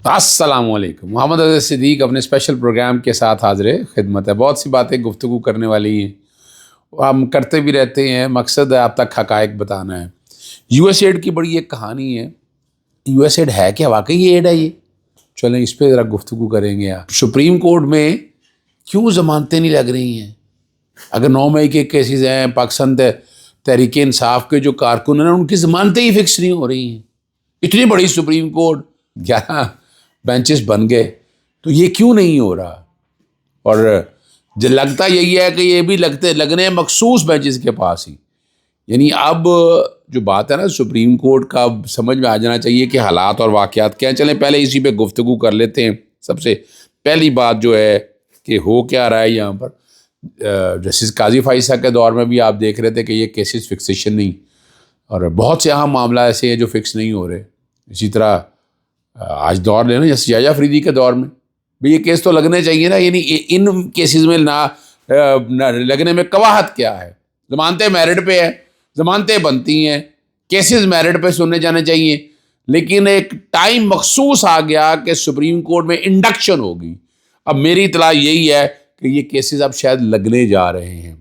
السلام علیکم. محمد عزیز صدیق اپنے اسپیشل پروگرام کے ساتھ حاضر خدمت ہے. بہت سی باتیں گفتگو کرنے والی ہیں, ہم کرتے بھی رہتے ہیں. مقصد ہے آپ تک حقائق بتانا ہے. یو ایس ایڈ کی بڑی ایک کہانی ہے. یو ایس ایڈ ہے کیا واقعی یہ ایڈ ہے؟ یہ چلیں اس پہ ذرا گفتگو کریں گے. سپریم کورٹ میں کیوں ضمانتیں نہیں لگ رہی ہیں؟ اگر 9 مئی کے کیسز ہیں, پاکستان تحریک انصاف کے جو کارکن ہیں ان کی ضمانتیں ہی فکس نہیں ہو رہی ہیں. اتنی بڑی سپریم کورٹ, 11 بینچز بن گئے, تو یہ کیوں نہیں ہو رہا؟ اور جو لگتا یہی ہے کہ یہ بھی لگنے مخصوص بینچز کے پاس ہی. یعنی اب جو بات ہے نا سپریم کورٹ کا, اب سمجھ میں آ جانا چاہیے کہ حالات اور واقعات کیا. چلیں پہلے اسی پہ گفتگو کر لیتے ہیں. سب سے پہلی بات جو ہے کہ ہو کیا رہا ہے یہاں پر. جسٹس قاضی فائصہ کے دور میں بھی آپ دیکھ رہے تھے کہ یہ کیسز فکسیشن نہیں, اور بہت سے اہم معاملہ ایسے ہیں جو فکس نہیں ہو رہے. اسی طرح آج دور لینا جیسے یحییٰ افریدی کے دور میں بھی یہ کیس تو لگنے چاہیے نا. یعنی ان کیسز میں نہ لگنے میں قواہت کیا ہے؟ ضمانتیں میرٹ پہ ہیں, ضمانتیں بنتی ہیں, کیسز میرٹ پہ سننے جانے چاہیے. لیکن ایک ٹائم مخصوص آ گیا کہ سپریم کورٹ میں انڈکشن ہوگی. اب میری اطلاع یہی ہے کہ یہ کیسز اب شاید لگنے جا رہے ہیں.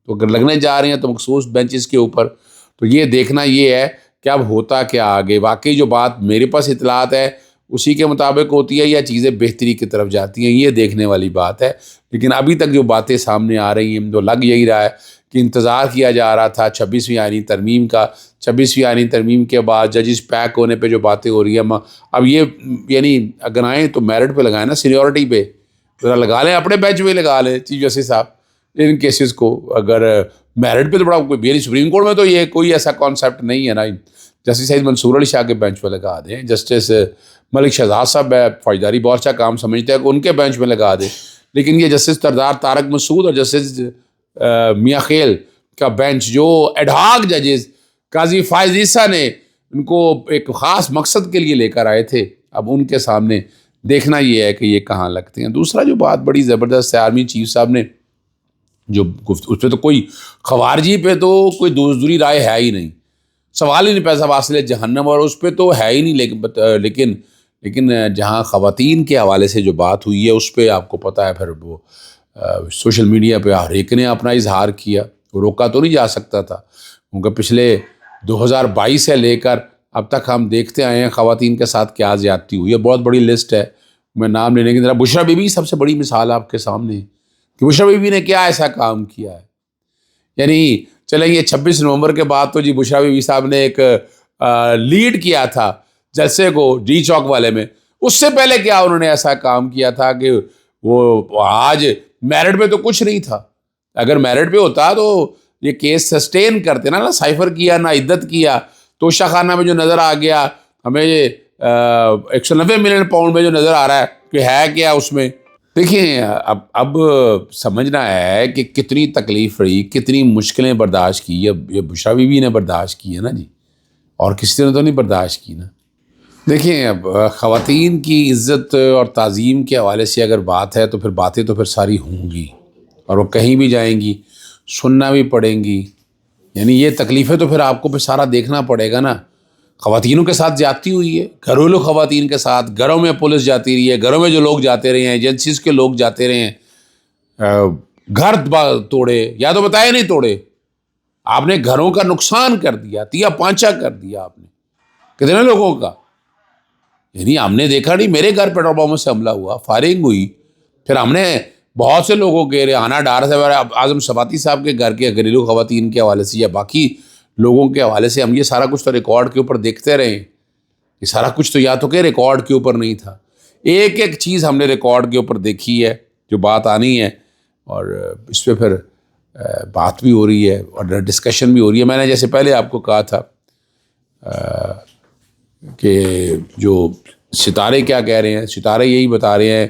تو اگر لگنے جا رہے ہیں تو مخصوص بینچز کے اوپر, تو یہ دیکھنا یہ ہے کہ اب ہوتا کیا آگے. واقعی جو بات میرے پاس اطلاعات ہے اسی کے مطابق ہوتی ہے یا چیزیں بہتری کی طرف جاتی ہیں, یہ دیکھنے والی بات ہے. لیکن ابھی تک جو باتیں سامنے آ رہی ہیں تو لگ یہی رہا ہے کہ انتظار کیا جا رہا تھا 26ویں آئینی ترمیم کا. 26ویں آئینی ترمیم کے بعد ججز پیک ہونے پہ جو باتیں ہو رہی ہیں, اب یہ یعنی اگر آئیں تو میرٹ پہ لگائیں نا, سینیورٹی پہ ذرا لگا لیں, اپنے بینچ پہ لگا لیں چیف جسٹس صاحب ان کیسز کو. اگر میرٹ پہ تو بڑا کوئی سپریم کورٹ میں تو یہ کوئی ایسا کانسیپٹ نہیں ہے نا. جسٹس سعید منصور علی شاہ کے بینچ پہ لگا دیں, جسٹس ملک شہزاد صاحب فوجداری بہت اچھا کام سمجھتے ہیں کہ ان کے بینچ میں لگا دیں. لیکن یہ جسٹس سردار طارق مسعود اور جسٹس میاں خیل کا بینچ جو ایڈہاک ججز قاضی فائز عیسیٰ نے ان کو ایک خاص مقصد کے لیے لے کر آئے تھے, اب ان کے سامنے دیکھنا یہ ہے کہ یہ کہاں لگتے ہیں. دوسرا جو بات بڑی زبردست ہے, آرمی چیف صاحب نے جو اس پہ تو کوئی خوارجی پہ تو کوئی دوسری رائے ہے ہی نہیں, سوال ہی نہیں پیسہ واصل جہنم, اور اس پہ تو ہے ہی نہیں. لیکن جہاں خواتین کے حوالے سے جو بات ہوئی ہے اس پہ آپ کو پتہ ہے پھر وہ سوشل میڈیا پہ ہر ایک نے اپنا اظہار کیا. روکا تو نہیں جا سکتا تھا کیونکہ پچھلے 2022 سے لے کر اب تک ہم دیکھتے آئے ہیں خواتین کے ساتھ کیا زیادتی ہوئی ہے. بہت بڑی لسٹ ہے, میں نام لینے کی ذرا. بشریٰ بی بی سب سے بڑی مثال آپ کے سامنے کہ بشریٰ بی بی نے کیا ایسا کام کیا ہے. یعنی چلیں یہ 26 نومبر کے بعد تو جی بشریٰ بی بی صاحب نے ایک لیڈ کیا تھا جلسے کو ڈی چوک والے میں. اس سے پہلے کیا انہوں نے ایسا کام کیا تھا کہ وہ آج میرٹ پہ تو کچھ نہیں تھا. اگر میرٹ پہ ہوتا تو یہ کیس سسٹین کرتے نا سائفر کیا نہ عدت کیا. توشہ خانہ میں جو نظر آ گیا ہمیں یہ 190 ملین پاؤنڈ میں جو نظر آ رہا ہے کہ ہے کیا اس میں. دیکھیں اب سمجھنا ہے کہ کتنی تکلیف رہی, کتنی مشکلیں برداشت کی. اب یہ بشریٰ بی بی نے برداشت کی ہے نا جی, اور کسی نے تو نہیں برداشت کی نا. دیکھیں اب خواتین کی عزت اور تعظیم کے حوالے سے اگر بات ہے تو پھر باتیں تو پھر ساری ہوں گی, اور وہ کہیں بھی جائیں گی, سننا بھی پڑیں گی. یعنی یہ تکلیفیں تو پھر آپ کو پھر سارا دیکھنا پڑے گا نا. خواتینوں کے ساتھ زیادتی ہوئی ہے, گھریلو خواتین کے ساتھ. گھروں میں پولیس جاتی رہی ہے, گھروں میں جو لوگ جاتے رہے ہیں, ایجنسیز کے لوگ جاتے رہے ہیں, گھر توڑے یا تو بتائے نہیں توڑے, آپ نے گھروں کا نقصان کر دیا, تیا پانچا کر دیا آپ نے کتنے لوگوں کا. یعنی ہم نے دیکھا نہیں, میرے گھر پیٹرول پمپ سے حملہ ہوا, فائرنگ ہوئی, پھر ہم نے بہت سے لوگوں کے ریحانہ ڈار سے اعظم صفاتی صاحب کے گھر کے گھریلو خواتین کے حوالے سے یا باقی لوگوں کے حوالے سے ہم یہ سارا کچھ تو ریکارڈ کے اوپر دیکھتے رہے. یہ سارا کچھ تو یا تو کہ ریکارڈ کے اوپر نہیں تھا, ایک ایک چیز ہم نے ریکارڈ کے اوپر دیکھی ہے جو بات آنی ہے, اور اس پہ پھر بات بھی ہو رہی ہے اور ڈسکشن بھی ہو رہی ہے. میں نے جیسے پہلے آپ کو کہا تھا کہ جو ستارے کیا کہہ رہے ہیں, ستارے یہی بتا رہے ہیں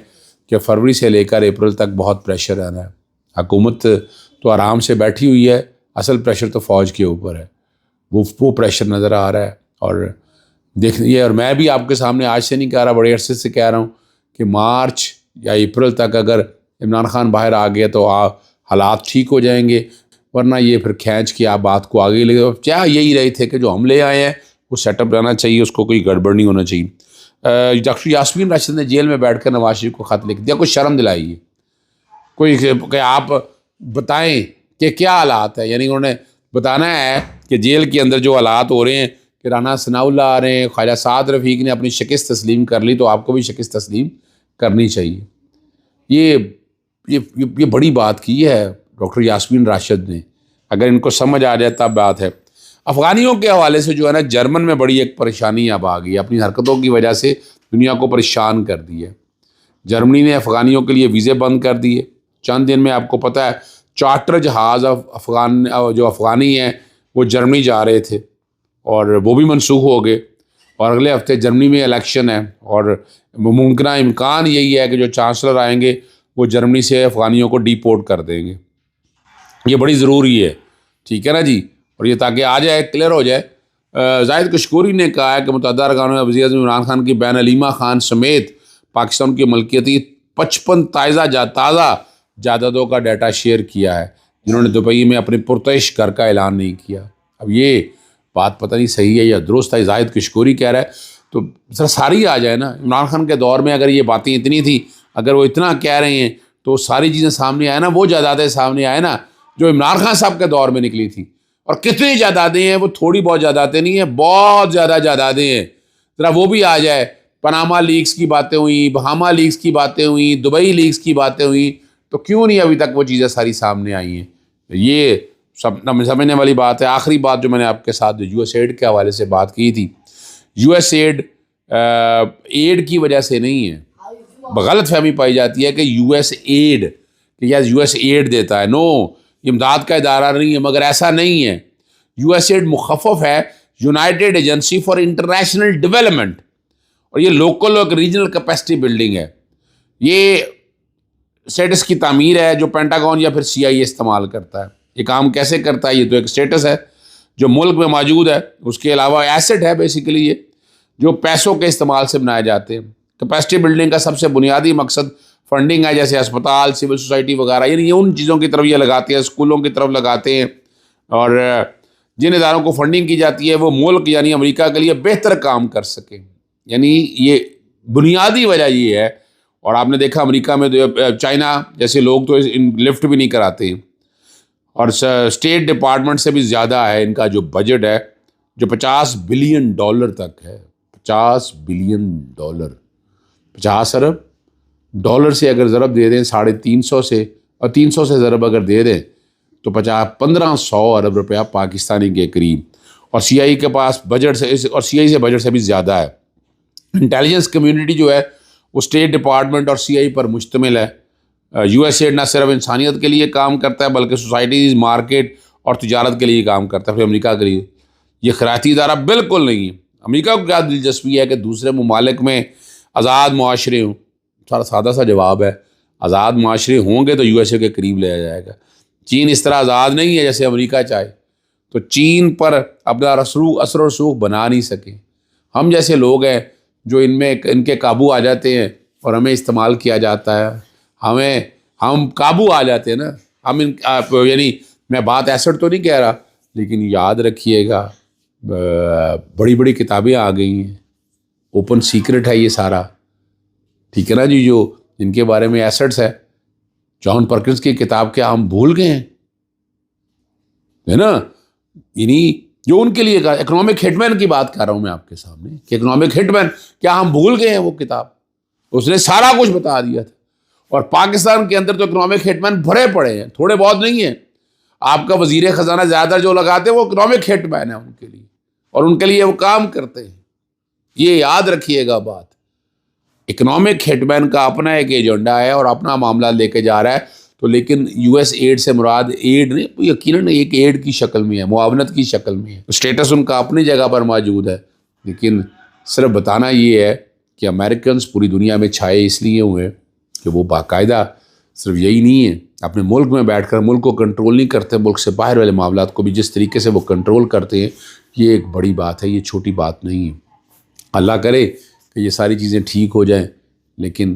کہ فروری سے لے کر اپریل تک بہت پریشر رہنا ہے. حکومت تو آرام سے بیٹھی ہوئی ہے, اصل پریشر تو فوج کے اوپر ہے. وہ پریشر نظر آ رہا ہے. اور دیکھیے, اور میں بھی آپ کے سامنے آج سے نہیں کہہ رہا, بڑے عرصے سے کہہ رہا ہوں کہ مارچ یا اپریل تک اگر عمران خان باہر آ گیا تو حالات ٹھیک ہو جائیں گے, ورنہ یہ پھر کھینچ کے آپ بات کو آگے لے گئے. کیا یہی رہے تھے کہ جو ہم لے آئے ہیں وہ سیٹ اپ رہنا چاہیے, اس کو کوئی گڑبڑ نہیں ہونا چاہیے. ڈاکٹر یاسمین راشد نے جیل میں بیٹھ کر نواز شریف کو خط لکھ دیا. کوئی شرم دلائی کوئی کہ آپ بتائیں کہ کیا حالات ہے. یعنی انہوں نے بتانا ہے کہ جیل کے اندر جو حالات ہو رہے ہیں کہ رانا ثناء اللہ آ رہے ہیں, خواجہ سعد رفیق نے اپنی شکست تسلیم کر لی, تو آپ کو بھی شکست تسلیم کرنی چاہیے. یہ بڑی بات کی ہے ڈاکٹر یاسمین راشد نے. اگر ان کو سمجھ آ جائے تب بات ہے. افغانیوں کے حوالے سے جو ہے نا, جرمن میں بڑی ایک پریشانی اب آ گئی, اپنی حرکتوں کی وجہ سے دنیا کو پریشان کر دی ہے. جرمنی نے افغانیوں کے لیے ویزے بند کر دیے. چند دن میں آپ کو پتہ ہے چارٹر جہاز جو افغانی ہیں وہ جرمنی جا رہے تھے اور وہ بھی منسوخ ہو گئے. اور اگلے ہفتے جرمنی میں الیکشن ہے اور ممکنہ امکان یہی ہے کہ جو چانسلر آئیں گے وہ جرمنی سے افغانیوں کو ڈی پورٹ کر دیں گے. یہ بڑی ضروری ہے, ٹھیک ہے نا جی. اور یہ تاکہ آ جائے, کلیئر ہو جائے. زاہد کشکوری نے کہا ہے کہ متعدد ارکانوں نے وزیر اعظم عمران خان کی بہن علیمہ خان سمیت پاکستان کی ملکیتی 55 تازہ جائیدادوں کا ڈیٹا شیئر کیا ہے, جنہوں نے دبئی میں اپنے پرتعیش گھر کا اعلان نہیں کیا. اب یہ بات پتہ نہیں صحیح ہے یا درست ہے, زاہد کشکوری کہہ رہا ہے تو ذرا ساری آ جائے نا. عمران خان کے دور میں اگر یہ باتیں اتنی تھیں, اگر وہ اتنا کہہ رہے ہیں تو ساری چیزیں سامنے آئے نا, وہ جائیدادیں سامنے آئے نا جو عمران خان صاحب کے دور میں نکلی تھی. اور کتنی جائیدادیں ہیں, وہ تھوڑی بہت جائیدادیں نہیں ہیں, بہت زیادہ جائیدادیں ہیں. ذرا وہ بھی آ جائے. پاناما لیکس کی باتیں ہوئیں, بہاما لیکس کی باتیں ہوئیں, دبئی لیکس کی باتیں ہوئیں, تو کیوں نہیں ابھی تک وہ چیزیں ساری سامنے آئی ہیں. یہ سمجھنے والی بات ہے. آخری بات جو میں نے آپ کے ساتھ یو ایس ایڈ کے حوالے سے بات کی تھی, یو ایس ایڈ کی وجہ سے نہیں ہے. غلط فہمی پائی جاتی ہے کہ یو ایس ایڈ کہ یس یو ایس ایڈ دیتا ہے. نو, امداد کا ادارہ نہیں ہے, مگر ایسا نہیں ہے. یو ایس ایڈ مخفف ہے United agency for international development, اور یہ لوکل اور ریجنل کیپیسٹی بلڈنگ ہے. یہ اسٹیٹس کی تعمیر ہے جو پینٹاگون یا پھر سی آئی اے استعمال کرتا ہے. یہ کام کیسے کرتا ہے؟ یہ تو ایک اسٹیٹس ہے جو ملک میں موجود ہے, اس کے علاوہ ایسٹ ہے بیسیکلی, یہ جو پیسوں کے استعمال سے بنائے جاتے ہیں. کیپیسٹی بلڈنگ کا سب سے بنیادی مقصد فنڈنگ ہے, جیسے اسپتال, سول سوسائٹی وغیرہ. یعنی یہ ان چیزوں کی طرف یہ لگاتے ہیں, اسکولوں کی طرف لگاتے ہیں, اور جن اداروں کو فنڈنگ کی جاتی ہے وہ ملک یعنی امریکہ کے لیے بہتر کام کر سکیں. یعنی یہ بنیادی وجہ یہ ہے. اور آپ نے دیکھا امریکہ میں چائنا جیسے لوگ تو لفٹ بھی نہیں کراتے ہیں, اور اسٹیٹ ڈپارٹمنٹ سے بھی زیادہ ہے ان کا جو بجٹ ہے, جو $50 بلین تک ہے. $50 بلین, 50 ارب ڈالر سے اگر ضرب دے دیں 350 سے, اور 300 سے ضرب اگر دے دیں تو 1500 ارب روپیہ پاکستانی کے قریب. اور سی آئی کے پاس بجٹ سے, اور سی آئی سے بجٹ سے بھی زیادہ ہے. انٹیلیجنس کمیونٹی جو ہے وہ اسٹیٹ ڈپارٹمنٹ اور سی آئی پر مشتمل ہے. یو ایس ایڈ نہ صرف انسانیت کے لیے کام کرتا ہے بلکہ سوسائٹیز, مارکیٹ اور تجارت کے لیے کام کرتا ہے. پھر امریکہ کے لیے یہ خیراتی ادارہ بالکل نہیں ہے. امریکہ کو کیا دلچسپی ہے کہ دوسرے ممالک میں آزاد معاشرے ہوں؟ سادہ سا جواب ہے, آزاد معاشرے ہوں گے تو یو ایس اے کے قریب لے جائے گا. چین اس طرح آزاد نہیں ہے جیسے امریکہ چاہے, تو چین پر اپنا اثر و رسوخ بنا نہیں سکے. ہم جیسے لوگ ہیں جو ان کے قابو آ جاتے ہیں اور ہمیں استعمال کیا جاتا ہے, ہم قابو آ جاتے ہیں نا. ہم یعنی میں بات ایسٹ تو نہیں کہہ رہا, لیکن یاد رکھیے گا بڑی بڑی کتابیں آ گئی ہیں, اوپن سیکرٹ ہے یہ سارا, ٹھیک ہے نا جی. جو جن کے بارے میں ایسٹس ہے, جان پرکنس کی کتاب کیا ہم بھول گئے ہیں, ہے نا. یعنی جو ان کے لیے اکنامک ہٹ مین کی بات کر رہا ہوں میں آپ کے سامنے, کہ اکنامک ہٹ مین کیا ہم بھول گئے ہیں؟ وہ کتاب اس نے سارا کچھ بتا دیا تھا. اور پاکستان کے اندر تو اکنامک ہٹ مین بھرے پڑے ہیں, تھوڑے بہت نہیں ہیں. آپ کا وزیر خزانہ زیادہ جو لگاتے ہیں وہ اکنامک ہٹ مین ہے ان کے لیے, اور ان کے لیے وہ کام کرتے ہیں. یہ یاد رکھیے گا بات. اکنامک ہٹ مین کا اپنا ایک ایجنڈا ہے اور اپنا معاملہ لے کے جا رہا ہے. تو لیکن یو ایس ایڈ سے مراد ایڈ نہیں, یقیناً ایک ایڈ کی شکل میں ہے, معاونت کی شکل میں ہے. اسٹیٹس ان کا اپنی جگہ پر موجود ہے, لیکن صرف بتانا یہ ہے کہ امریکنز پوری دنیا میں چھائے اس لیے ہوئے کہ وہ باقاعدہ صرف یہی نہیں ہے, اپنے ملک میں بیٹھ کر ملک کو کنٹرول نہیں کرتے, ملک سے باہر والے معاملات کو بھی جس طریقے سے وہ کنٹرول کرتے ہیں. یہ ایک بڑی بات ہے, یہ چھوٹی بات نہیں ہے. اللہ کرے کہ یہ ساری چیزیں ٹھیک ہو جائیں, لیکن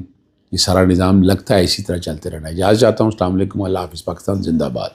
یہ سارا نظام لگتا ہے اسی طرح چلتے رہنا ہے. اجازت چاہتا ہوں. السلام علیکم, اللہ حافظ. پاکستان زندہ باد.